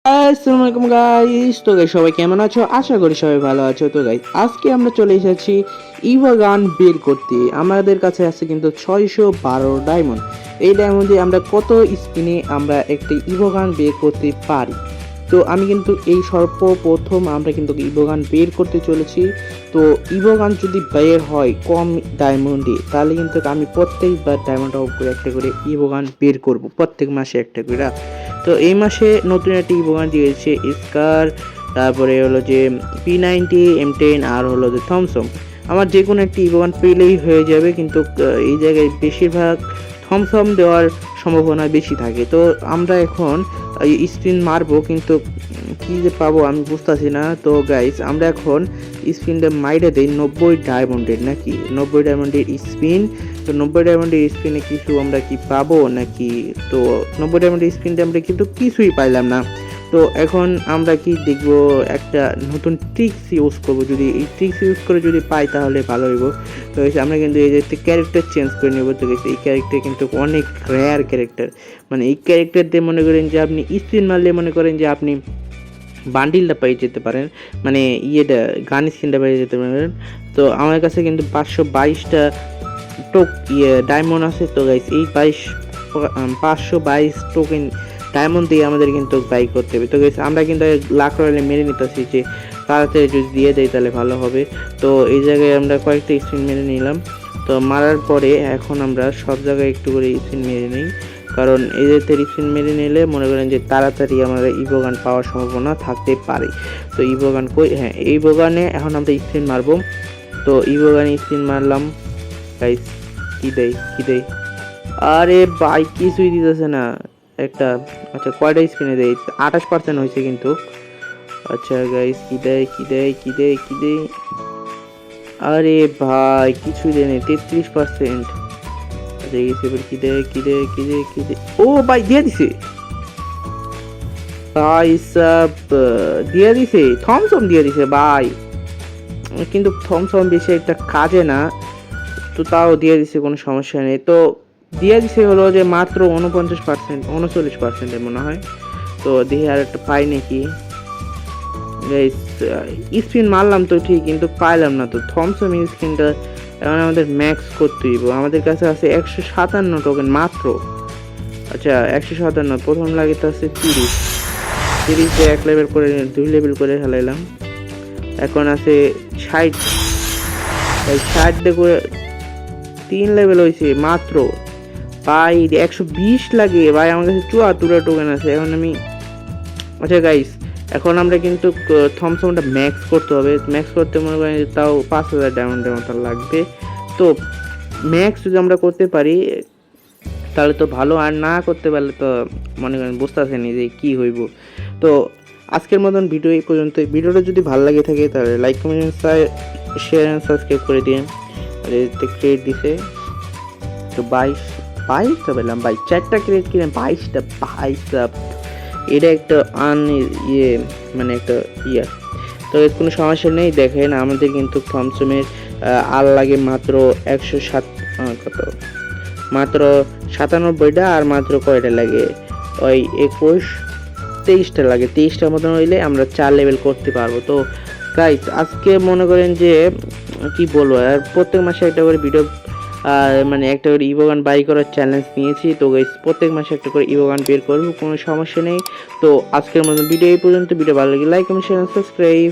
আসসালামু আলাইকুম গাইস। তো গাইস সবাই কেমন আছো? আশা করি সবাই ভালো আছো। তো গাইস আজকে আমরা চলে এসেছি ইভোগান বের করতে। আমাদের কাছে আছে কিন্তু 612 ডায়মন্ড। এই ডায়মন্ড দিয়ে আমরা কত স্পিনে আমরা একটি ইভোগান বের করতে পারি। তো আমি কিন্তু এই সর্বপ্রথম আমরা কিন্তু ইভোগান বের করতে চলেছি। তো ইভোগান যদি বের হয় কম ডায়মন্ডে, তাহলে কিন্তু আমি প্রত্যেকবার ডায়মন্ড অফ করে একটা করে ইভোগান বের করব, প্রত্যেক মাসে একটা করে। তো এই মাসে নতুন একটি ইভোগান দিয়েছে স্কার, তারপরে হলো যে P90, M10 আর হলো যে থমসম। আমার যে কোনো একটি ইভোগান পেলেই হয়ে যাবে, কিন্তু এই জায়গায় বেশিরভাগ থমসম দেওয়ার সম্ভাবনা বেশি থাকে। তো আমরা এখন স্পিন মারবো, কিন্তু কি যে পাবো আমি বুঝতেছি না। তো গাইস আমরা এখন স্পিনটা মাইরে দেই 90 ডায়মন্ডের, নাকি 90 ডায়মন্ডের স্পিন। তো 90 ডায়মন্ডের স্পিনে কিছু আমরা কি পাবো নাকি? তো 90 ডায়মন্ডের স্পিনটা আমরা কিন্তু কিছুই পাইলাম না। তো এখন আমরা কি দেখব, একটা নতুন ট্রিক্স ইউজ করব। যদি এই ট্রিক্স ইউজ করে যদি পাই তাহলে ভালো হইব। তো আমরা কিন্তু এই যে ক্যারেক্টার চেঞ্জ করে নেব। তো এই ক্যারেক্টার কিন্তু অনেক রেয়ার ক্যারেক্টার, মানে এই ক্যারেক্টার দিয়ে মনে করেন যে আপনি স্পিন মারলে মনে করেন যে আপনি বান্ডিলটা পেয়ে যেতে পারেন, মানে ইয়েটা গান স্কিনটা পেয়ে যেতে পারেন। তো আমার কাছে কিন্তু 522টা ডায়মন্ড আছে। তো গাইস এই 522 টোকেন ডায়মন্ড দিয়ে আমাদের কিন্তু বাই করতে হবে। তো গাইস আমরা কিন্তু লাখ রয়্যালে মেরে নিতেছি, যে তাড়াতাড়ি যদি দিয়ে দেয় তাহলে ভালো হবে। তো এই জায়গায় আমরা কয়েকটা স্পিন মেরে নিলাম। তো মারার পরে এখন আমরা সব জায়গায় একটু করে স্পিন মেরে নিই, কারণ এদেরতে স্পিন মেরে নিলে মনে করেন যে তাড়াতাড়ি আমাদের ইভোগান পাওয়ার সম্ভাবনা থাকতে পারে। তো ইভোগান কই, হ্যাঁ ইভোগানে এখন আমরা স্পিন মারবো। তো ইভোগানে স্পিন মারলাম গাইস, কি দেয় কি দেয়, আরে ভাই কিছুই দিতেছে না একটা। আচ্ছা কয়টা স্পিনে দেয়? 28% হয়েছে কিন্তু। আচ্ছা গাইস কি দেয় কি দেয় কি দেয় কি দেয়, আরে ভাই কিছুই দেয় না, 33%। আচ্ছা গেছে, এবার কি দেয় কি দেয় কি দেয় কি দেয়, ও ভাই দিয়ে দিছে ভাই সব, দিয়ে দিছে থমসম দিয়ে দিছে ভাই। কিন্তু থমসম বেশি একটা কাজে না, তো তাও দিয়ে দিছে, কোনো সমস্যা নেই। তো দিয়ে দিছে হলো যে মাত্র 49%, 39% মনে হয়। তো দেখি আর একটা পাই নাকি। স্পিন মারলাম তো ঠিক, কিন্তু পাইলাম না। তো থমসম স্কিনটা এখন আমাদের ম্যাক্স করতে হইব। আমাদের কাছে আছে 157 টোকেন মাত্র। আচ্ছা 157, প্রথম লাগে তো আছে 30 দিয়ে 1 লেভেল করে 2 লেভেল করে ফেলাইলাম। এখন আছে 60, 60 দিয়ে 3 লেভেল হয়েছে মাত্র ভাই। 120 লাগে ভাই, আমার কাছে 74 টোকেন আছে এখন আমি। আচ্ছা গাইস এখন আমরা কিন্তু থমসমটা ম্যাক্স করতে হবে। ম্যাক্স করতে মনে করেন তাও 5000 ডায়মন্ডের মতো লাগবে। তো ম্যাক্স যদি আমরা করতে পারি তাহলে তো ভালো, আর না করতে পারলে তো মনে করেন বুঝতেছেন যে কি হইব। তো আজকের মতন ভিডিও এই পর্যন্ত। ভিডিওটা যদি ভালো লাগে থাকে তাহলে like comment share and subscribe করে দিন। আর এতে ক্রেডিট দিছে তো 22টা পেলাম ভাই, 4টা ক্রেডিট কিনে 22টা, 22টা। এটা একটা ইয়ে, মানে একটা ইয়ে। তো এর কোনো সমস্যা নেই। দেখেন আমাদের কিন্তু থমসমের আর লাগে মাত্র 107, কত মাত্র 97টা, আর মাত্র কয়টা লাগে ওই 21, 23টা লাগে। 23টার মতন হইলে আমরা 4 লেভেল করতে পারবো। তো গাইস আজকে মনে করেন যে কি বলবো, আর প্রত্যেক মাসে একটা করে ভিডিও, মানে একটা করে ইভোগান বাই করার চ্যালেঞ্জ নিয়েছি। তো গাইস প্রত্যেক মাসে একটা করে ইভোগান বের করবো, কোনো সমস্যা নেই। তো আজকের মতন ভিডিও এই পর্যন্ত। ভিডিও ভালো লাগে লাইক কমেন্ট শেয়ার সাবস্ক্রাইব।